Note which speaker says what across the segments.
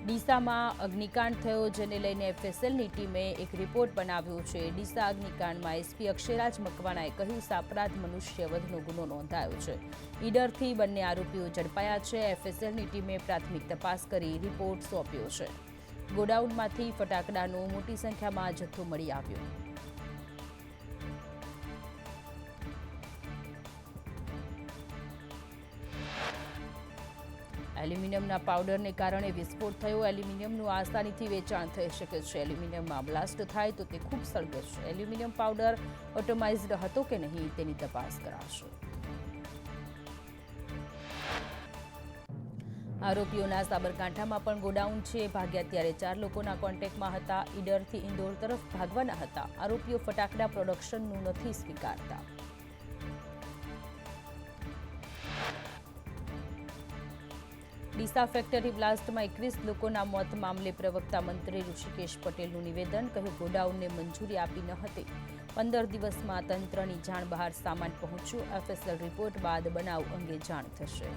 Speaker 1: ડીસામાં અગ્નિકાંડ થયો, જેને લઈને એફએસએલની ટીમે એક રિપોર્ટ બનાવ્યો છે। ડીસા અગ્નિકાંડમાં એસપી અક્ષયરાજ મકવાણાએ કહ્યું સાપરાધ મનુષ્યવધનો ગુનો નોંધાયો છે। ઈડરથી બંને આરોપીઓ ઝડપાયા છે। એફએસએલની ટીમે પ્રાથમિક તપાસ કરી રિપોર્ટ સોંપ્યો છે। ગોડાઉનમાંથી ફટાકડાનો મોટી સંખ્યામાં જથ્થો મળી આવ્યો। એલ્યુમિનિયમના પાવડરને કારણે વિસ્ફોટ થયો। એલ્યુમિનિયમનું આસાનીથી વેચાણ થઈ શકે છે। એલ્યુમિનિયમમાં બ્લાસ્ટ થાય તો તે ખૂબ સળગે છે। એલ્યુમિનિયમ પાવડર ઓટોમાઇઝડ હતો કે નહીં તેની તપાસ કરાશે। આરોપીઓના સાબરકાંઠામાં પણ ગોડાઉન છે। ભાગ્યા ત્યારે 4 લોકોના કોન્ટેક્ટમાં હતા। ઈડરથી ઇન્દોર તરફ ભાગવાના હતા। આરોપીઓ ફટાકડા પ્રોડક્શનનું નથી સ્વીકારતા। ડીસા ફેક્ટરી બ્લાસ્ટમાં 21 લોકોના મોત મામલે પ્રવક્તા મંત્રી ઋષિકેશ પટેલનું નિવેદન। કહ્યું ગોડાઉનને મંજૂરી આપી ન હતી। 15 દિવસમાં તંત્રની જાણ બહાર સામાન પહોંચ્યો। એફએસએલ રિપોર્ટ બાદ બનાવ અંગે જાણ થશે।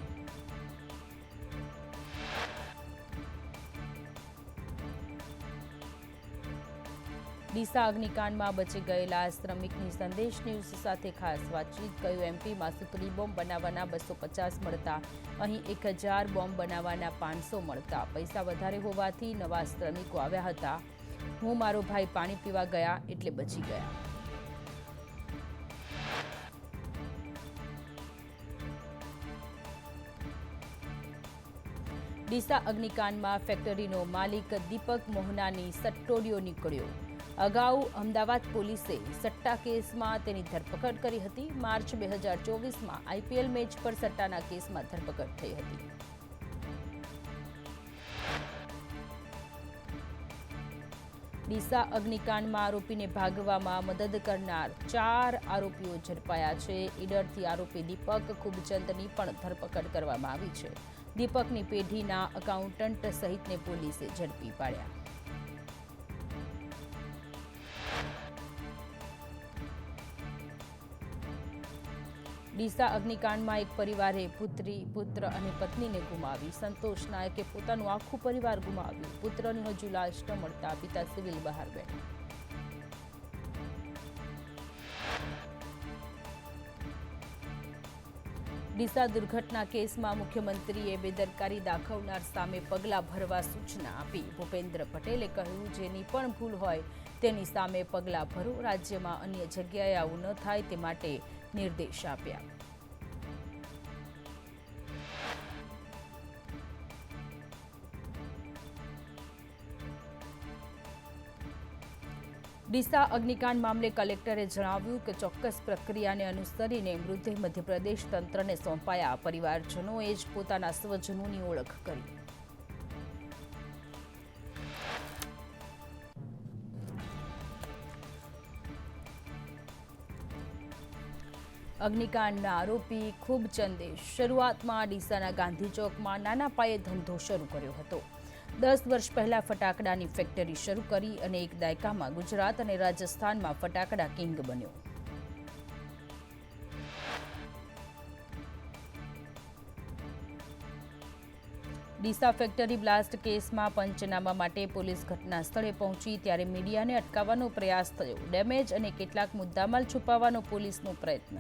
Speaker 1: ડીસા અગ્નિકાંડમાં બચી ગયેલા શ્રમિકની સંદેશ ન્યૂઝ સાથે ખાસ વાતચીત। કહ્યું એમપીમાં સુતળી બોમ્બ બનાવવાના 250 મળતા અહીં 1000 બોમ્બ બનાવવાના 500 મળતા। પૈસા વધારે હોવાથી નવા શ્રમિકો આવ્યા હતા। હું મારો ભાઈ પાણી પીવા ગયા એટલે બચી ગયા। ડીસા અગ્નિકાંડમાં ફેક્ટરીનો માલિક દીપક મોહનાની સટ્ટોડિયો નીકળ્યો। અગાઉ અમદાવાદ પોલીસે સટ્ટા કેસમાં તેની ધરપકડ કરી હતી। માર્ચ 2024માં આઈપીએલ મેચ પર સટ્ટાના કેસમાં ધરપકડ થઈ હતી। ડીસા અગ્નિકાંડમાં આરોપીને ભાગવામાં મદદ કરનાર 4 આરોપીઓ ઝડપાયા છે। ઈડરથી આરોપી દીપક ખુબચંદની પણ ધરપકડ કરવામાં આવી છે। દીપકની પેઢીના એકાઉન્ટન્ટ સહિતને પોલીસે ઝડપી પાડ્યા। ડીસા અગ્નિકાંડમાં એક પરિવારે પુત્ર અને પત્નીને ગુમાવી। સંતોષ નાયકે પોતાનું આખું પરિવાર ગુમાવ્યું। પુત્રની હજુ લાશ ન મળતા પિતા સિવિલ બહાર બેઠા। ડીસા દુર્ઘટના કેસમાં મુખ્યમંત્રીએ બેદરકારી દાખવનાર સામે પગલાં ભરવા સૂચના આપી। ભૂપેન્દ્ર પટેલે કહ્યું જેની પણ ભૂલ હોય તેની સામે પગલાં ભરો। રાજ્યમાં અન્ય જગ્યાએ આવું ન થાય તે માટે નિર્દેશ આપ્યા। ડીસા અગ્નિકાંડ મામલે કલેક્ટરે જણાવ્યું કે ચોક્કસ પ્રક્રિયાને અનુસરીને મૃતદેહ મધ્યપ્રદેશ તંત્રને સોંપાયા। પરિવારજનોએ જ પોતાના સ્વજનોની ઓળખ કરી। અગ્નિકાંડના આરોપી ખુબચંદે શરૂઆતમાં ડીસાના ગાંધી ચોકમાં નાના પાયે ધંધો શરૂ કર્યો હતો। 10 વર્ષ પહેલા ફટાકડાની ફેક્ટરી શરૂ કરી અને એક દાયકામાં ગુજરાત અને રાજસ્થાનમાં ફટાકડા કિંગ બન્યો। ડીસા ફેક્ટરી બ્લાસ્ટ કેસમાં પંચનામા માટે પોલીસ ઘટના સ્થળે પહોંચી ત્યારે મીડિયાને અટકાવવાનો પ્રયાસ થયો। ડેમેજ અને કેટલાક મુદ્દામાલ છુપાવવાનો પોલીસનો પ્રયત્ન।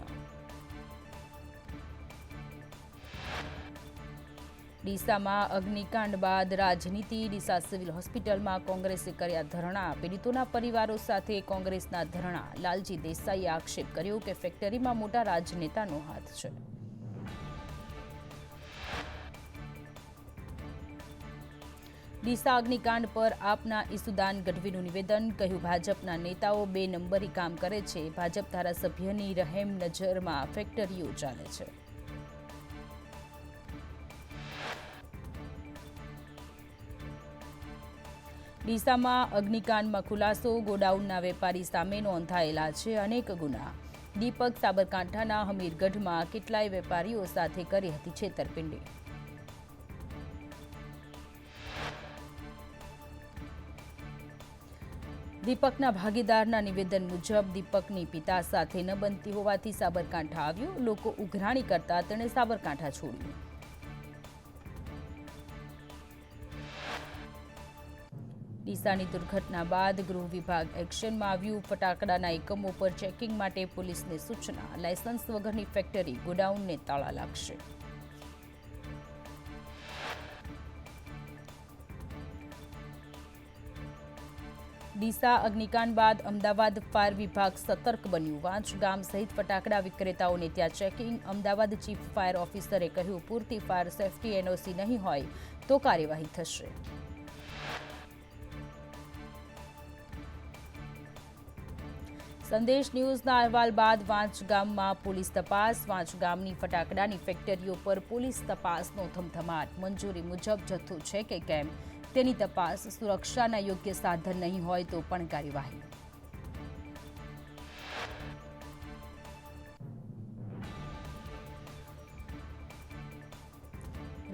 Speaker 1: ડીસામાં અગ્નિકાંડ બાદ રાજનીતિ। ડીસા સિવિલ હોસ્પિટલમાં કોંગ્રેસે કર્યા ધરણા। પીડિતોના પરિવારો સાથે કોંગ્રેસના ધરણા। લાલજી દેસાઈએ આક્ષેપ કર્યો કે ફેક્ટરીમાં મોટા રાજનેતાનો હાથ છે। ડીસા અગ્નિકાંડ પર આપના ઈસુદાન ગઢવીનું નિવેદન। કહ્યું ભાજપના નેતાઓ 2 નંબરી કામ કરે છે। ભાજપ ધારાસભ્યની રહેમ નજરમાં ફેક્ટરીઓ ચાલે છે। ડીસામાં અગ્નિકાંડમાં ખુલાસો। ગોડાઉનના વેપારી સામે નોંધાયેલા છે અનેક ગુના। દીપક સાબરકાંઠાના હમીરગઢમાં કેટલાય વેપારીઓ સાથે કરી હતી છેતરપિંડી। દીપકના ભાગીદારના નિવેદન મુજબ દીપકની પિતા સાથે ન બનતી હોવાથી સાબરકાંઠા આવ્યો। લોકો ઉઘરાણી કરતા તેણે સાબરકાંઠા છોડ્યું। ડીસાની દુર્ઘટના બાદ ગૃહ વિભાગ એક્શનમાં આવ્યું. ફટાકડાના એકમો પર ચેકિંગ માટે પોલીસને સૂચના. લાયસન્સ વગરની ફેક્ટરી ગોડાઉનને તાળા લાગશે. ડીસા અગ્નિકાંડ બાદ અમદાવાદ ફાયર વિભાગ સતર્ક બન્યું. વાંચ ગામ સહિત ફટાકડા વિક્રેતાઓને ત્યાં ચેકિંગ. અમદાવાદ ચીફ ફાયર ઓફિસરે કહ્યું, પૂરતી ફાયર સેફટી એનઓસી નહીં હોય તો કાર્યવાહી થશે. સંદેશ ન્યૂઝના અહેવાલ બાદ વાંચ ગામમાં પોલીસ તપાસ. વાંચ ગામની ફટાકડાની ફેક્ટરીઓ પર પોલીસ તપાસનો ધમધમાટ. મંજૂરી મુજબ જથ્થો છે કે કેમ તેની તપાસ. સુરક્ષાના યોગ્ય સાધન નહીં હોય તો પણ કાર્યવાહી.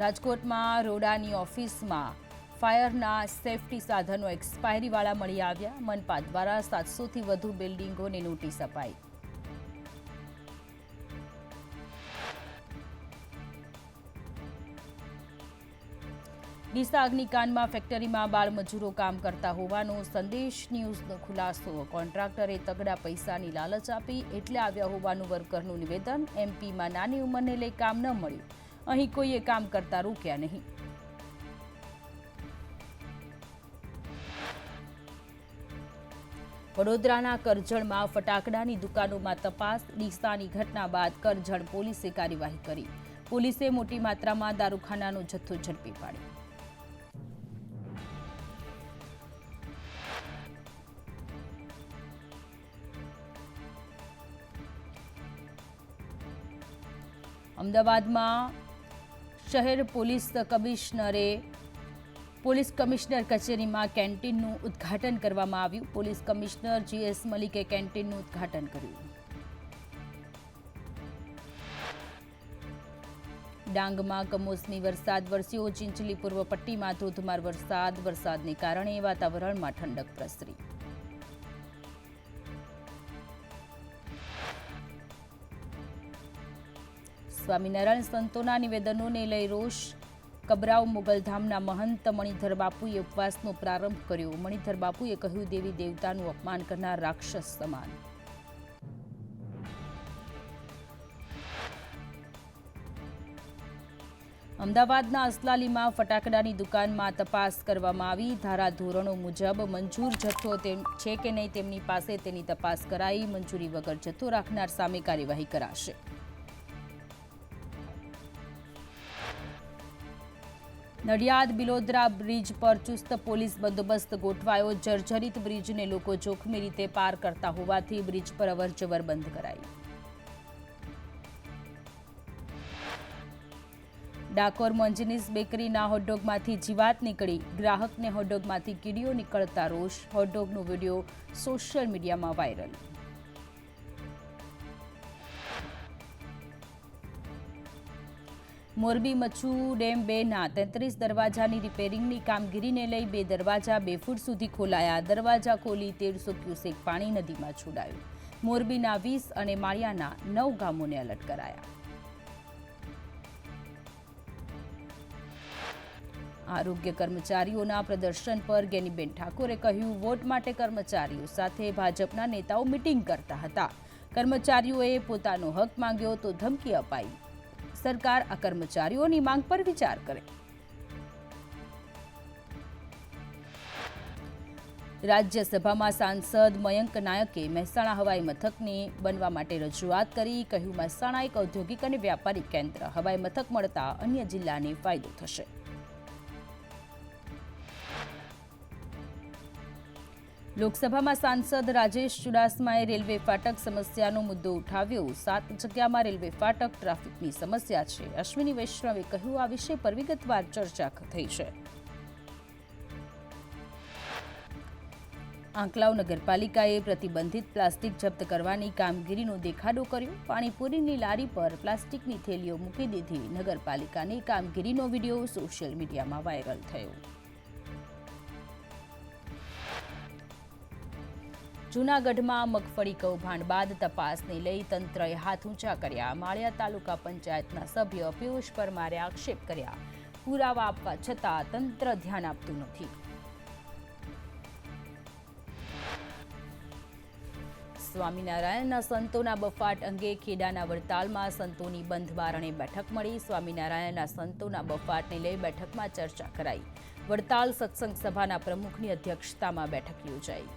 Speaker 1: રાજકોટમાં રોડાની ઓફિસમાં ફાયરના સેફટી સાધનો એક્સપાયરીવાળા મળી આવ્યા. મનપા દ્વારા 700થી વધુ બિલ્ડિંગોને નોટિસ અપાઈ. ડીસા અગ્નિકાંડમાં ફેક્ટરીમાં બાળમજૂરો કામ કરતા હોવાનો સંદેશ ન્યૂઝનો ખુલાસો. કોન્ટ્રાક્ટરે તગડા પૈસાની લાલચ આપી એટલે આવ્યા હોવાનું વર્કરનું નિવેદન. એમપીમાં નાની ઉંમરને લઈ કામ ન મળ્યું. અહીં કોઈએ કામ કરતા રોક્યા નહીં. વડોદરાના કરજણમાં ફટાકડાની દુકાનોમાં તપાસ. ડીસાની ઘટના બાદ કરજણ પોલીસે કાર્યવાહી કરી. પોલીસે મોટી માત્રામાં દારૂખાનાનો જથ્થો ઝડપી પાડ્યો. અમદાવાદમાં શહેર પોલીસ કમિશનર કચેરીમાં કેન્ટીનનું ઉદ્ઘાટન કરવામાં આવ્યું. પોલીસ કમિશનર GS મલિકે કેન્ટીનનું ઉદ્ઘાટન કર્યું. ડાંગમાં કમોસમી વરસાદ વરસ્યો. ચિંચલી પૂર્વ પટ્ટીમાં ધોધમાર વરસાદને કારણે વાતાવરણમાં ઠંડક પ્રસરી. સ્વામિનારાયણ સંતોના નિવેદનોને લઈ રોષ. કબરાવ મોગલધામના મહંત મણિધર બાપુએ ઉપવાસનો પ્રારંભ કર્યો. મણિધર બાપુએ કહ્યું, દેવી દેવતાનું અપમાન કરનાર રાક્ષસ સમાન. અમદાવાદના અસલાલીમાં ફટાકડાની દુકાનમાં તપાસ કરવામાં આવી. ધારાધોરણો મુજબ મંજૂર જથ્થો છે કે નહીં તેમની પાસે તેની તપાસ કરાઈ. મંજૂરી વગર જથ્થો રાખનાર સામે કાર્યવાહી કરાશે. નડિયાદ બિલોદરા બ્રિજ પર ચુસ્ત પોલીસ બંદોબસ્ત ગોઠવાયો. જર્જરિત બ્રિજને લોકો જોખમી રીતે પાર કરતા હોવાથી બ્રિજ પર અવરજવર બંધ કરાઈ. ડાકોર મોન્જિનીસ બેકરીના હોટડોગમાંથી જીવાત નીકળી. ગ્રાહકને હોટડોગમાંથી કીડીઓ નીકળતા રોષ. હોટડોગનો વિડીયો સોશિયલ મીડિયામાં વાયરલ. મોરબી મચ્છુ ડેમ 2ના 33 દરવાજાની રિપેરિંગની કામગીરીને લઈ 2 દરવાજા 2 ફૂટ સુધી ખોલાયા. દરવાજા ખોલી 1300 ક્યુસેક પાણી નદીમાં છોડાયું. મોરબીના 20 અને માળિયાના 9 ગામોને એલર્ટ કરાયા. આરોગ્ય કર્મચારીઓના પ્રદર્શન પર ગેનીબેન ઠાકોરે કહ્યું, વોટ માટે કર્મચારીઓ સાથે ભાજપના નેતાઓ મિટિંગ કરતા હતા. કર્મચારીઓએ પોતાનો હક માંગ્યો તો ધમકી અપાઈ. સરકાર આ કર્મચારીઓની માંગ પર વિચાર કરે. રાજ્યસભામાં સાંસદ મયંક નાયકે મહેસાણા હવાઈ મથકની બનવા માટે રજૂઆત કરી. કહ્યું, મહેસાણા એક ઔદ્યોગિક અને વ્યાપારિક કેન્દ્ર. હવાઈ મથક મળતા અન્ય જિલ્લાને ફાયદો થશે. લોકસભામાં સાંસદ રાજેશ ચુડાસમાએ રેલવે ફાટક સમસ્યાનો મુદ્દો ઉઠાવ્યો. 7 જગ્યામાં રેલવે ફાટક ટ્રાફિકની સમસ્યા છે. અશ્વિની વૈષ્ણવે કહ્યું, આ વિષય પર વિગતવાર ચર્ચા થઈ છે. આંકલાવ નગરપાલિકાએ પ્રતિબંધિત પ્લાસ્ટિક જપ્ત કરવાની કામગીરીનો દેખાડો કર્યો. પાણીપુરીની લારી પર પ્લાસ્ટિકની થેલીઓ મૂકી દીધી. નગરપાલિકાની કામગીરીનો વિડીયો સોશિયલ મીડિયામાં વાયરલ થયો. જૂનાગઢમાં મગફળી કૌભાંડ બાદ તપાસને લઈ તંત્રએ હાથ ઊંચા કર્યા. માળિયા તાલુકા પંચાયતના સભ્ય પિયુષ પરમારે આક્ષેપ કર્યા. પુરાવા આપવા છતાં તંત્ર ધ્યાન આપતું નથી. સ્વામિનારાયણના સંતોના બફાટ અંગે ખેડાના વડતાલમાં સંતોની બંધ બારણે બેઠક મળી. સ્વામિનારાયણના સંતોના બફાટને લઈ બેઠકમાં ચર્ચા કરાઈ. વડતાલ સત્સંગ સભાના પ્રમુખની અધ્યક્ષતામાં બેઠક યોજાઈ.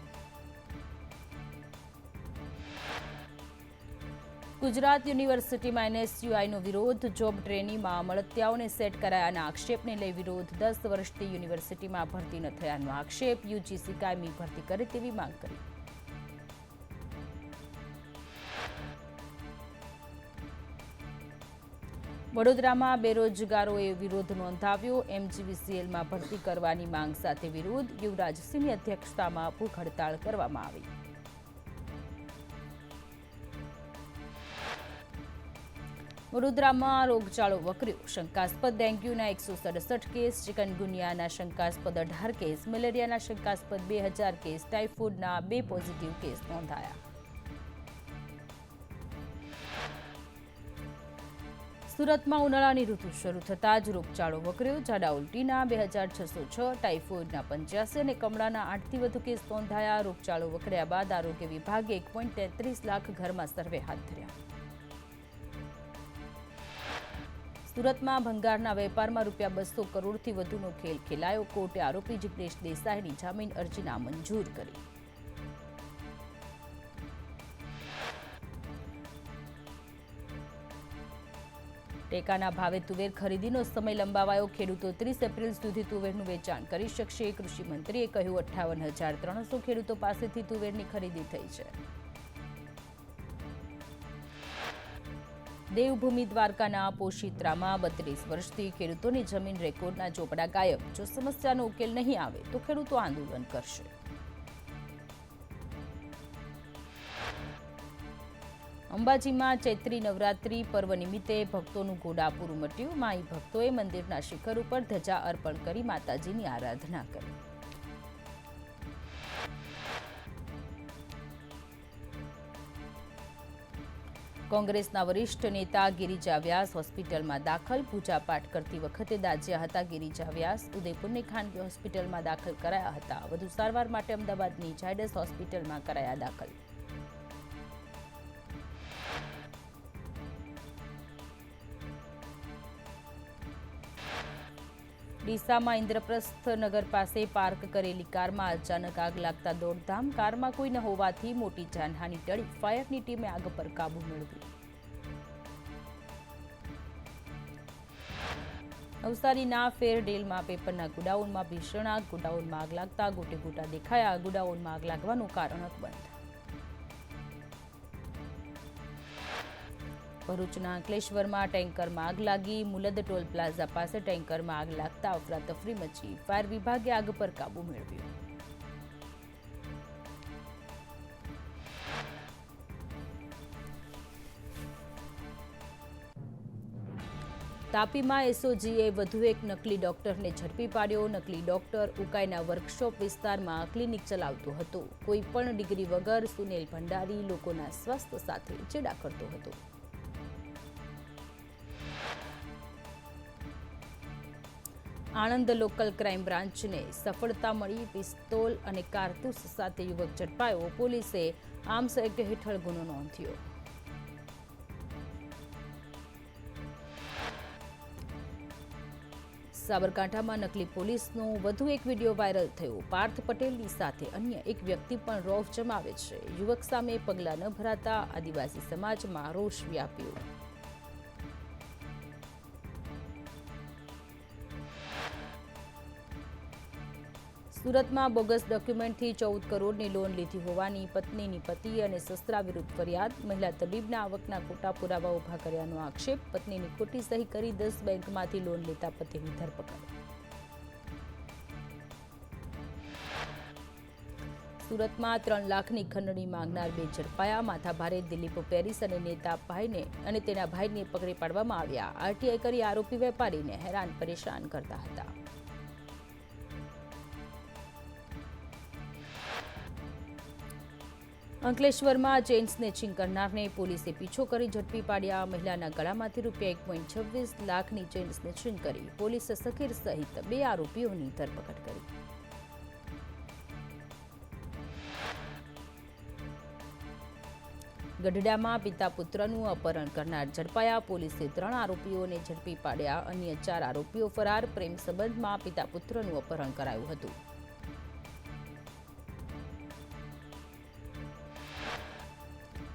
Speaker 1: ગુજરાત યુનિવર્સિટીમાં NSUIનો વિરોધ. જોબ ટ્રેનીમાં મળતિયાઓને સેટ કરાયાના આક્ષેપને લઈ વિરોધ. 10 વર્ષથી યુનિવર્સિટીમાં ભરતી ન થયાનો આક્ષેપ. UGC કાયમી ભરતી કરે તેવી માંગ કરી. વડોદરામાં બેરોજગારોએ વિરોધ નોંધાવ્યો. MGVCLમાં ભરતી કરવાની માંગ સાથે વિરોધ. યુવરાજસિંહની અધ્યક્ષતામાં ભૂખ હડતાળ કરવામાં આવી. વડોદરામાં રોગચાળો વકર્યો. શંકાસ્પદ ડેન્ગ્યુના 167 કેસ, ચિકનગુનિયાના શંકાસ્પદ 18 કેસ, મેલેરિયાના શંકાસ્પદ 2000 કેસ, ટાઇફોઇડના 2 પોઝિટિવ કેસ નોંધાયા. સુરતમાં ઉનાળાની ઋતુ શરૂ થતાં જ રોગચાળો વકર્યો. ઝાડા ઉલટીના 2606, ટાઇફોઇડના 85 અને કમળાના 8થી વધુ કેસ નોંધાયા. રોગચાળો વકર્યા બાદ આરોગ્ય વિભાગે 1.33 લાખ ઘરમાં સર્વે હાથ ધર્યા. સુરતમાં ભંગારના વેપારમાં ₹200 કરોડથી વધુનો ખેલ ખેલાયો. કોર્ટે આરોપી જિગ્નેશ દેસાઈની જામીન અરજી નામંજૂર કરી. ટેકાના ભાવે તુવેર ખરીદીનો સમય લંબાવાયો. ખેડૂતો 30 એપ્રિલ સુધી તુવેરનું વેચાણ કરી શકશે. કૃષિમંત્રીએ કહ્યું 58,300 ખેડૂતો પાસેથી તુવેરની ખરીદી થઈ છે. દેવભૂમિ દ્વારકાના પોશિત્રામાં 32 વર્ષથી ખેડૂતોની જમીન રેકોર્ડના ચોપડા ગાયબ. જો સમસ્યાનો ઉકેલ નહીં આવે તો ખેડૂતો આંદોલન કરશે. અંબાજીમાં ચૈત્રી નવરાત્રી પર્વ નિમિત્તે ભક્તોનું ઘોડાપૂર ઉમટ્યું. માઈ ભક્તોએ મંદિરના શિખર ઉપર ધજા અર્પણ કરી માતાજીની આરાધના કરી. કોંગ્રેસના વરિષ્ઠ નેતા ગિરિજા વ્યાસ હોસ્પિટલમાં દાખલ. પૂજાપાઠ કરતી વખતે દાઝ્યા હતા ગિરિજા વ્યાસ. ઉદયપુરની ખાનગી હોસ્પિટલમાં દાખલ કરાયા હતા. વધુ સારવાર માટે અમદાવાદની ઝાયડસ હોસ્પિટલમાં કરાયા દાખલ. ડીસામાં ઇન્દ્રપ્રસ્થ નગર પાસે પાર્ક કરેલી કારમાં અચાનક આગ લાગતા દોડધામ. કારમાં કોઈ ન હોવાથી મોટી જાનહાનિ ટળી. ફાયરની ટીમે આગ પર કાબુ મેળવ્યો. નવસારીના ફેરડેલમાં પેપરના ગોડાઉનમાં ભીષણ આગ. ગોડાઉનમાં આગ લાગતા ગોટે ગોટા દેખાયા. ગોડાઉનમાં આગ લાગવાનું કારણ અકબંધ. ભરૂચના અંકલેશ્વરમાં ટેન્કરમાં આગ લાગી. મુલદ ટોલ પ્લાઝા પાસે ટેન્કરમાં આગ લાગતા અફરાતફરી મચી. ફાયર વિભાગે આગ પર કાબુ મેળવ્યો. તાપીમાં SOGએ વધુ એક નકલી ડોક્ટરને ઝડપી પાડ્યો. નકલી ડોક્ટર ઉકાઈના વર્કશોપ વિસ્તારમાં ક્લિનિક ચલાવતો હતો. કોઈ પણ ડિગ્રી વગર સુનિલ ભંડારી લોકોના સ્વાસ્થ્ય સાથે ચેડા કરતો હતો. આણંદ લોકલ ક્રાઇમ બ્રાન્ચને સફળતા મળી. પિસ્તોલ અને કારતૂસ સાથે યુવક ઝડપાયો. પોલીસે આર્મ્સ એક્ટ હેઠળ ગુનો નોંધ્યો. સાબરકાંઠામાં નકલી પોલીસનો વધુ એક વિડીયો વાયરલ થયો. પાર્થ પટેલની સાથે અન્ય એક વ્યક્તિ પણ રોફ જમાવે છે. યુવક સામે પગલાં ન ભરાતા આદિવાસી સમાજમાં રોષ વ્યાપ્યો. સુરતમાં બોગસ ડોક્યુમેન્ટથી 14 કરોડની લોન લીધી હોવાની પત્નીની પતિ અને સસરા વિરુદ્ધ ફરિયાદ. મહિલા તબીબના આવકના ખોટા પુરાવા ઉભા કર્યાનો આક્ષેપ. પત્નીની ખોટી સહી કરી 10 બેંકમાંથી લોન લેતા પતિની ધરપકડ. સુરતમાં 3 લાખની ખંડણી માંગનાર 2 ઝડપાયા. માથાભારે દિલીપ પેરિસ અને નેતા ભાઈને અને તેના ભાઈને પકડી પાડવામાં આવ્યા. આરટીઆઈ કરી આરોપી વેપારીને હેરાન પરેશાન કરતા હતા. અંકલેશ્વરમાં ચેઇન સ્નેચિંગ કરનારને પોલીસે પીછો કરી ઝડપી પાડ્યા. મહિલાના ગળામાંથી ₹1.26 લાખની ચેઇન સ્નેચિંગ કરી પોલીસે સકીર સહિત 2 આરોપીઓની ધરપકડ કરી. ગઢડામાં પિતા પુત્રનું અપહરણ કરનાર ઝડપાયા. પોલીસે 3 આરોપીઓને ઝડપી પાડ્યા. અન્ય 4 આરોપીઓ ફરાર. પ્રેમ સંબંધમાં પિતા પુત્રનું અપહરણ કરાયું હતું.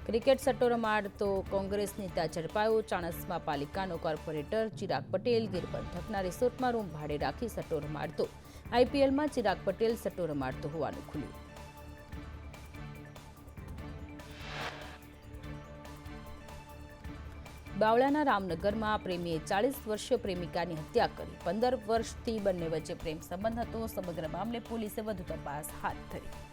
Speaker 1: ક્રિકેટ સટ્ટો રમાડતો કોંગ્રેસ નેતા ઝડપાયો. ચાણસ્મા પાલિકાનો કોર્પોરેટર ચિરાગ પટેલ ગીર પંથકના રિસોર્ટમાં રૂમ ભાડે રાખી સટ્ટો રમાડતો. આઈપીએલમાં ચિરાગ પટેલ સટ્ટો રમાડતો હોવાનું ખુલ્યું. બાવળાના રામનગરમાં પ્રેમીએ 40 વર્ષીય પ્રેમિકાની હત્યા કરી. 15 વર્ષથી બંને વચ્ચે પ્રેમ સંબંધ હતો. સમગ્ર મામલે પોલીસે વધુ તપાસ હાથ ધરી.